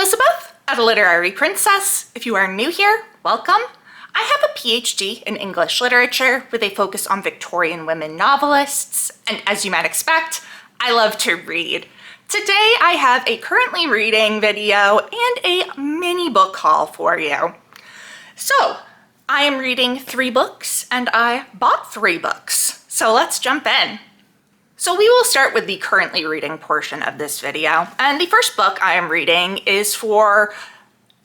Elizabeth at A Literary Princess. If you are new here, welcome. I have a PhD in English literature with a focus on Victorian women novelists, and as you might expect, I love to read. Today I have a currently reading video and a mini book haul for you. So, I am reading 3 books and I bought 3 books. So let's jump in. So we will start with the currently reading portion of this video. And the first book I am reading is for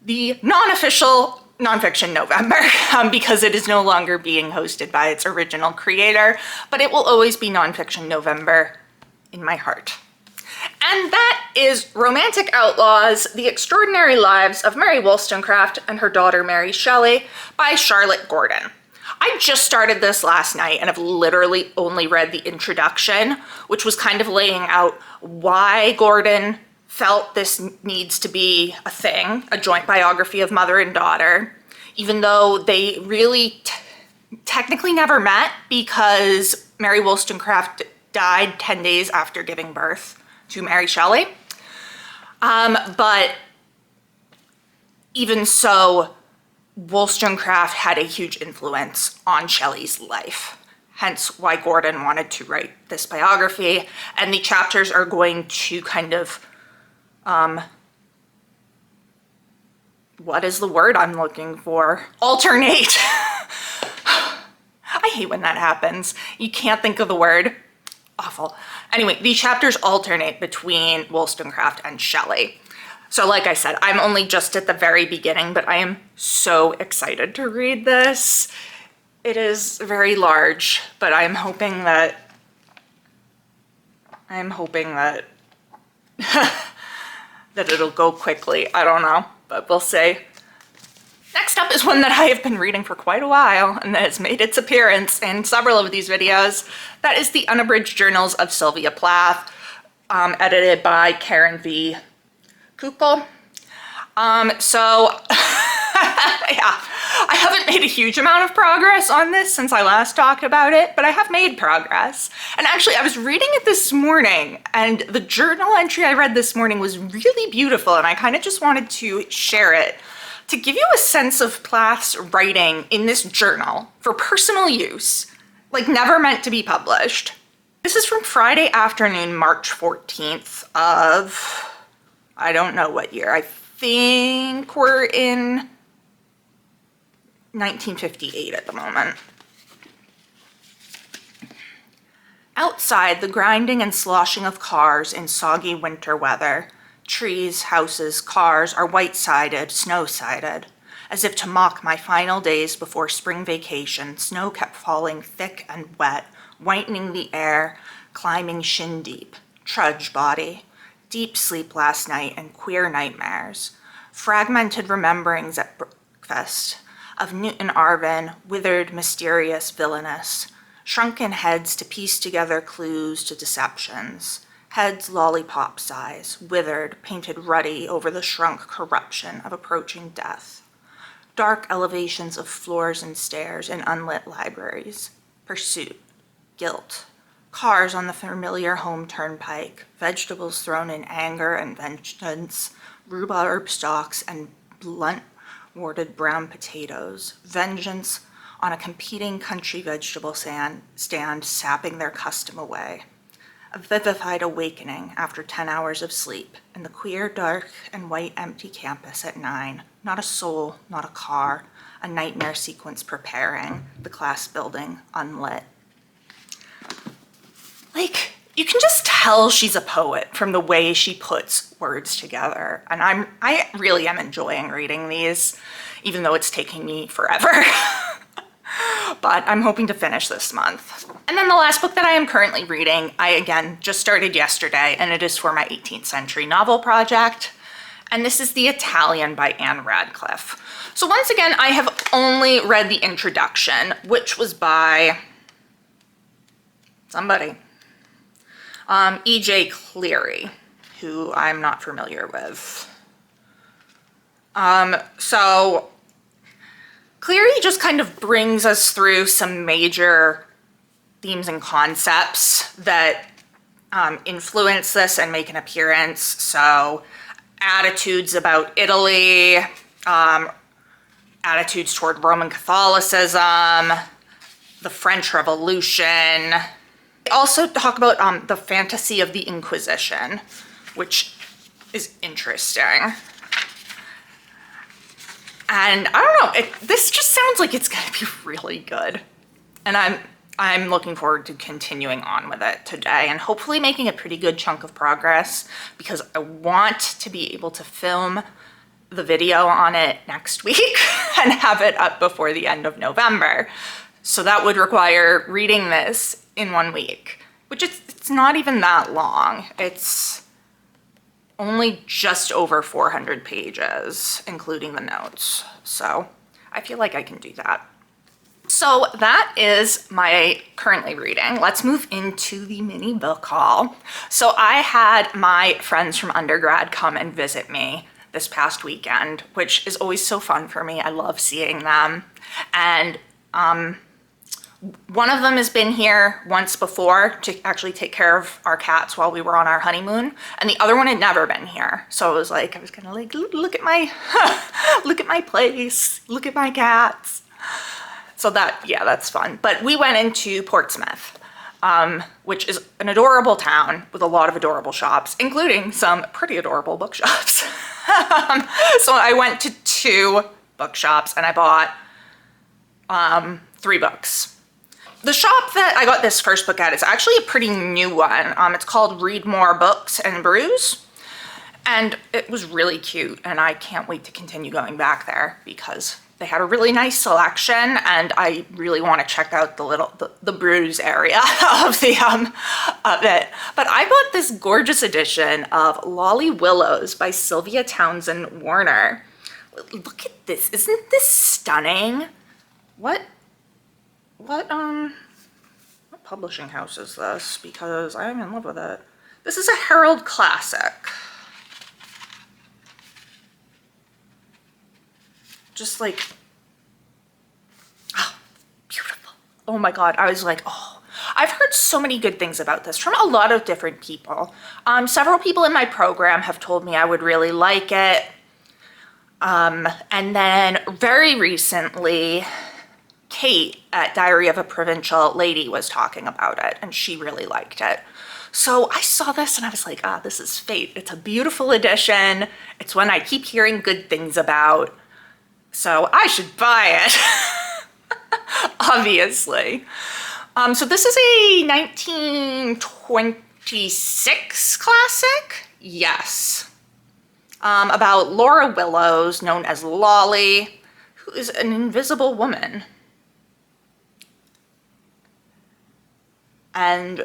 the non-official nonfiction November because it is no longer being hosted by its original creator, but it will always be nonfiction November in my heart. And that is Romantic Outlaws, The Extraordinary Lives of Mary Wollstonecraft and Her Daughter Mary Shelley by Charlotte Gordon. I just started this last night and have literally only read the introduction, which was kind of laying out why Gordon felt this needs to be a thing, a joint biography of mother and daughter, even though they really technically never met because Mary Wollstonecraft died 10 days after giving birth to Mary Shelley. But even so, Wollstonecraft had a huge influence on Shelley's life, hence why Gordon wanted to write this biography. And the chapters are going to kind of, what is the word I'm looking for? Alternate. I hate when that happens. You can't think of the word. Awful. Anyway, these chapters alternate between Wollstonecraft and Shelley. So like I said, I'm only just at the very beginning, but I am so excited to read this. It is very large, but I'm hoping that that it'll go quickly. I don't know, but we'll see. Next up is one that I have been reading for quite a while and that has made its appearance in several of these videos. That is The Unabridged Journals of Sylvia Plath, edited by Karen V. Kukul. Yeah, I haven't made a huge amount of progress on this since I last talked about it, but I have made progress. And actually, I was reading it this morning, and the journal entry I read this morning was really beautiful, and I kind of just wanted to share it to give you a sense of Plath's writing in this journal for personal use, like never meant to be published. This is from Friday afternoon, March 14th of, I don't know what year. I think we're in 1958 at the moment. Outside, the grinding and sloshing of cars in soggy winter weather. Trees, houses, cars are white-sided, snow-sided. As if to mock my final days before spring vacation, snow kept falling thick and wet, whitening the air, climbing shin-deep. Trudge body. Deep sleep last night and queer nightmares. Fragmented rememberings at breakfast of Newton Arvin, withered, mysterious, villainous. Shrunken heads to piece together clues to deceptions. Heads lollipop size, withered, painted ruddy over the shrunk corruption of approaching death. Dark elevations of floors and stairs in unlit libraries. Pursuit. Guilt. Cars on the familiar home turnpike, vegetables thrown in anger and vengeance, rhubarb stalks and blunt-worded brown potatoes, vengeance on a competing country vegetable stand sapping their custom away. A vivified awakening after 10 hours of sleep in the queer, dark, and white empty campus at 9. Not a soul, not a car, a nightmare sequence preparing, the class building unlit. Like, you can just tell she's a poet from the way she puts words together. And I really am enjoying reading these, even though it's taking me forever. But I'm hoping to finish this month. And then the last book that I am currently reading, I again just started yesterday, and it is for my 18th century novel project. And this is The Italian by Anne Radcliffe. So once again, I have only read the introduction, which was by somebody. E.J. Cleary, who I'm not familiar with. So Cleary just kind of brings us through some major themes and concepts that influence this and make an appearance. So attitudes about Italy, attitudes toward Roman Catholicism, the French Revolution. They also talk about the fantasy of the Inquisition, which is interesting. And I don't know, this just sounds like it's gonna be really good. And I'm looking forward to continuing on with it today and hopefully making a pretty good chunk of progress, because I want to be able to film the video on it next week and have it up before the end of November. So that would require reading this in 1 week, which it's not even that long. It's only just over 400 pages, including the notes. So I feel like I can do that. So that is my currently reading. Let's move into the mini book haul. So I had my friends from undergrad come and visit me this past weekend, which is always so fun for me. I love seeing them. And one of them has been here once before to actually take care of our cats while we were on our honeymoon, and the other one had never been here. So I was kind of like, look at my, look at my place, look at my cats. So that's fun. But we went into Portsmouth, which is an adorable town with a lot of adorable shops, including some pretty adorable bookshops. So I went to 2 bookshops and I bought 3 books. The shop that I got this first book at is actually a pretty new one. It's called Read More Books and Brews. And it was really cute, and I can't wait to continue going back there because they had a really nice selection, and I really want to check out the brews area of it. But I bought this gorgeous edition of Lolly Willows by Sylvia Townsend Warner. Look at this. Isn't this stunning? What publishing house is this? Because I'm in love with it. This is a Herald Classic. Just like, oh, beautiful. Oh my God, I was like, oh, I've heard so many good things about this from a lot of different people. Several people in my program have told me I would really like it. And then very recently, Kate at Diary of a Provincial Lady was talking about it, and she really liked it. So I saw this and I was like, this is fate. It's a beautiful edition. It's one I keep hearing good things about. So I should buy it, obviously. So this is a 1926 classic, yes, about Laura Willows, known as Lolly, who is an invisible woman. And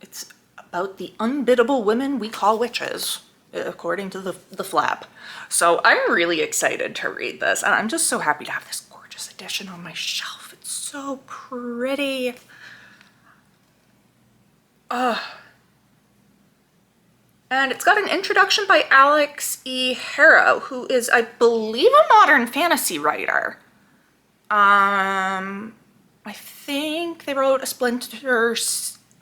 it's about the unbiddable women we call witches, according to the flap. So I'm really excited to read this, and I'm just so happy to have this gorgeous edition on my shelf. It's so pretty. And it's got an introduction by Alex E. Harrow, who is, I believe, a modern fantasy writer. I think they wrote A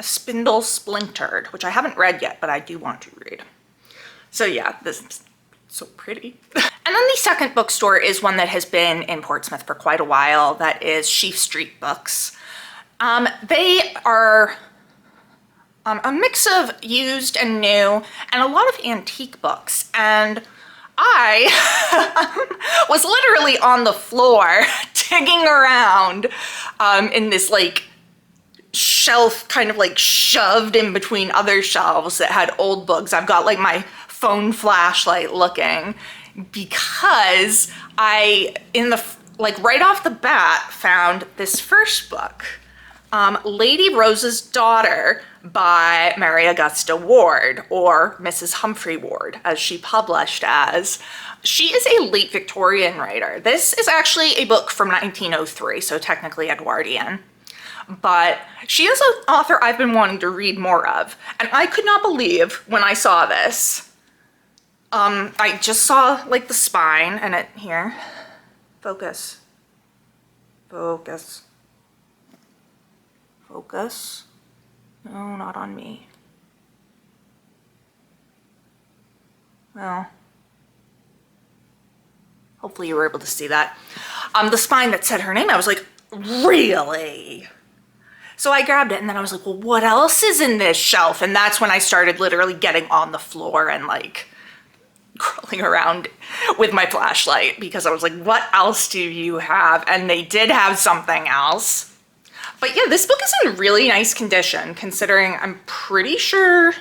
Spindle Splintered, which I haven't read yet, but I do want to read. So yeah, this is so pretty. And then the second bookstore is one that has been in Portsmouth for quite a while. That is Sheaf Street Books. They are a mix of used and new, and a lot of antique books. And I was literally on the floor digging around in this like shelf, kind of like shoved in between other shelves that had old books. I've got like my phone flashlight looking, because I, right off the bat, found this first book, Lady Rose's Daughter by Mary Augusta Ward, or Mrs. Humphrey Ward, as she published as. She is a late Victorian writer. This is actually a book from 1903, so technically Edwardian. But she is an author I've been wanting to read more of, and I could not believe when I saw this. I just saw like the spine and it here. Focus. Focus. Focus. No, not on me. well, hopefully you were able to see that. The spine that said her name, I was like, really? So I grabbed it and then I was like, well, what else is in this shelf? And that's when I started literally getting on the floor and like crawling around with my flashlight because I was like, what else do you have? And they did have something else. But yeah, this book is in really nice condition considering I'm pretty sure,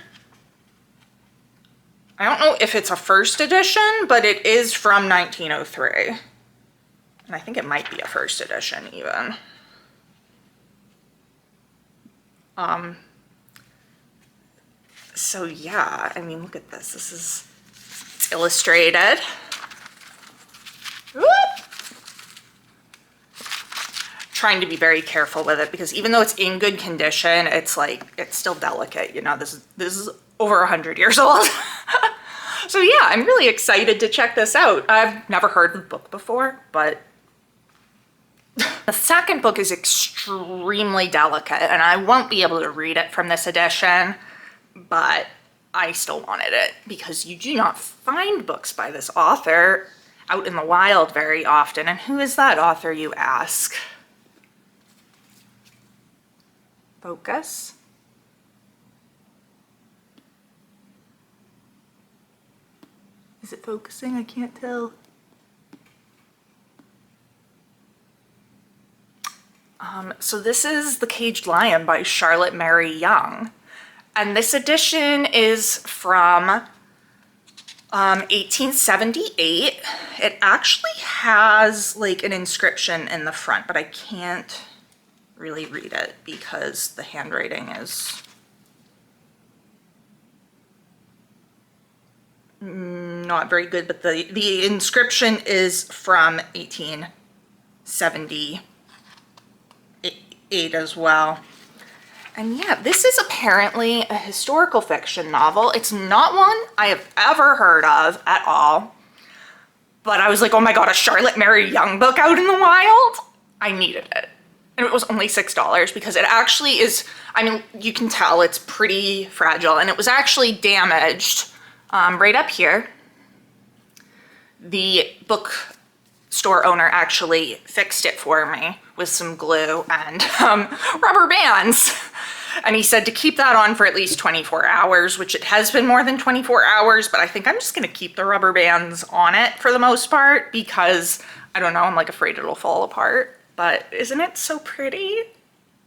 I don't know if it's a first edition, but it is from 1903. And I think it might be a first edition even. So yeah, I mean, look at this. This is illustrated. Whoop. Trying to be very careful with it because even though it's in good condition, it's like, it's still delicate. You know, this is over 100 years old. So yeah, I'm really excited to check this out. I've never heard of the book before, but the second book is extremely delicate and I won't be able to read it from this edition, but I still wanted it because you do not find books by this author out in the wild very often. And who is that author, you ask? Focus. Is it focusing? I can't tell. So this is The Caged Lion by Charlotte Mary Young. And this edition is from 1878. It actually has like an inscription in the front, but I can't really read it because the handwriting is not very good, but the inscription is from 1878 as well. And yeah, this is apparently a historical fiction novel. It's not one I have ever heard of at all, but I was like, oh my God, a Charlotte Mary Young book out in the wild? I needed it. And it was only $6 because it actually is, I mean, you can tell it's pretty fragile and it was actually damaged right up here. The bookstore owner actually fixed it for me with some glue and rubber bands. And he said to keep that on for at least 24 hours, which it has been more than 24 hours, but I think I'm just gonna keep the rubber bands on it for the most part because, I don't know, I'm like afraid it'll fall apart. But isn't it so pretty?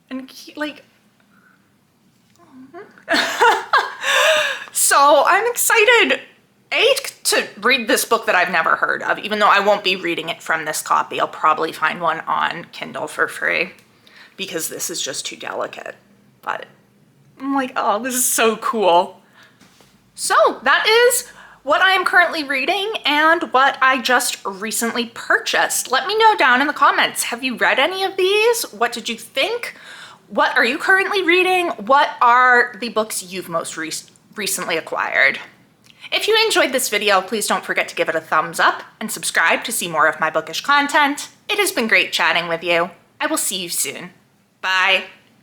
And like, so I'm excited, to read this book that I've never heard of, even though I won't be reading it from this copy. I'll probably find one on Kindle for free because this is just too delicate. But I'm like, oh, this is so cool. So that is what I am currently reading and what I just recently purchased. Let me know down in the comments. Have you read any of these? What did you think? What are you currently reading? What are the books you've most recently acquired? If you enjoyed this video, please don't forget to give it a thumbs up and subscribe to see more of my bookish content. It has been great chatting with you. I will see you soon. Bye.